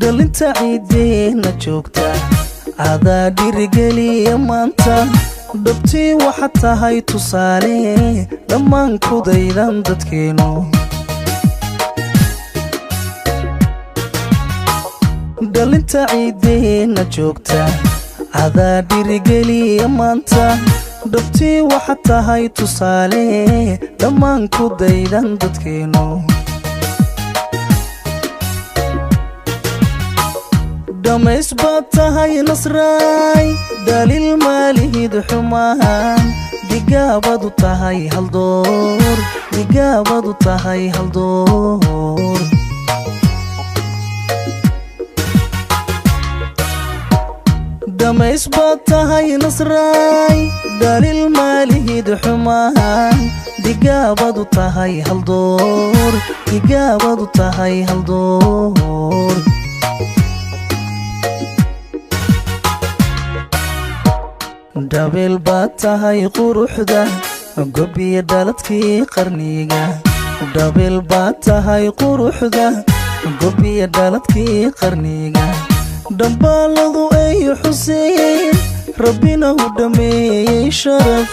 dhalinta ciideena joogta adaa dhiirigeliya maanta dhabtii waxa tahay tusaale dhammaan kudaydan dadkeenu dhalinta ciideena joogta adaa dhiirigeliya maanta dhabtii waxa tahay tusaale dhammaan kudaydan dadkeenu dhammays baad tahay nasraay daliil maalihid xumaan digaabadu tahay haldoor digaabadu tahay haldoor dhammays baad tahay nasraay daliil maalihid xumaan digaabadu tahay haldoor digaabadu tahay haldoor dabeel baad tahay quruxda gobiya dhaladkii qarniga dabeel baad tahay quruxda gobiya dhaladkii qarniga dhambaaladu ay xuseen rabbina u dhameeyey sharaf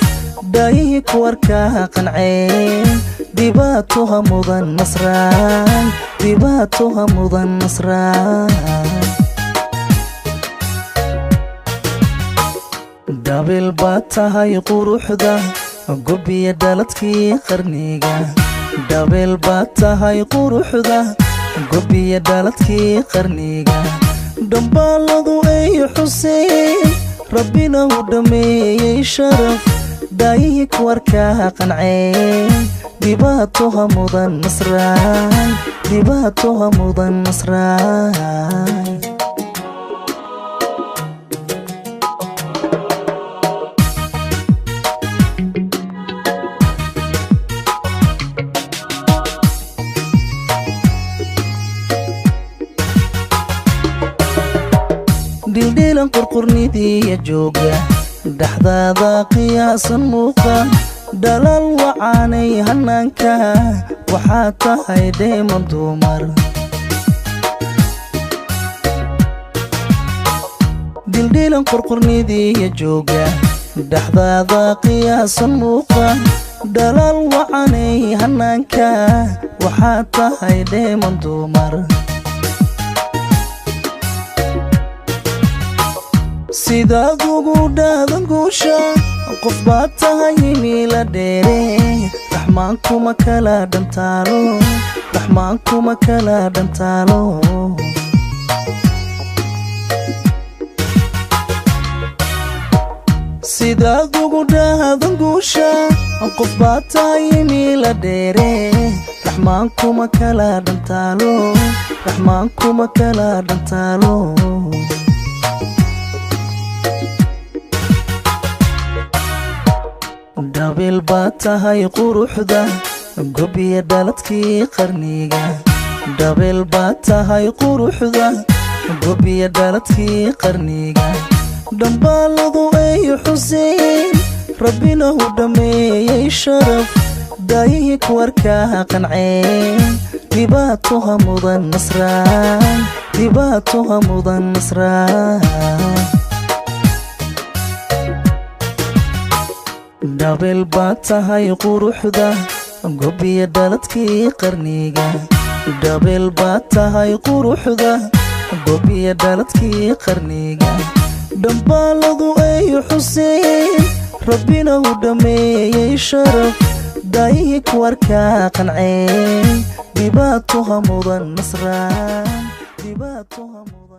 daayihii ku arkaa qanceen dhibaatoha mudan nasraan dhibaatoha mudan nasraan dabeel baad tahay quruxda gobiya dhaladkii qarniga dabeel baad tahay quruxda gobiya dhaladkii qarniga dhambaaladu ay xuseen rabbina u dhameeyey sharaf daayihii ku arkaa qanceen dhibaatoha mudan nasraan dhibaatoha mudan nasraan dildhilan qurqurnidiya jooga dhaxdaada qiyaasan muuqa dhalal wacaanay hanaanka waxaa tahay dheeman dumar dildhilan qurqurnidiya jooga dhaxdaada qiyaasan muuqa dhalal wacaanay hanaanka waxaa tahay dheeman dumar sidaad ugu dhaadan guusha qof baad tahay miila dheere raxmaankuma kala dhantaalo raxmaankuma kala dhantaalo sidaad ugu dhaadan guusha qof baad tahay miila dheere raxmaankuma kala dhantaalo raxmaankuma kala dhantaalo dabeel baad tahay quruxda gobiya dhaladkii qarniga dabeel baad tahay quruxda gobiya dhaladkii qarniga dhambaaladu ay xuseen rabbina u dhameeyey sharaf daayihii ku arkaa qanceen dhibaatoha mudan nasraan dhibaatoha mudan nasraan dabeel baad tahay quruxda gobiya dhaladkii qarniga dabeel baad tahay quruxda gobiya dhaladkii qarniga dhambaaladu ay xuseen rabbina u dhameeyey sharaf daayihii ku arkaa qanceen dhibaatoha mudan nasraan dhibaatoha mudan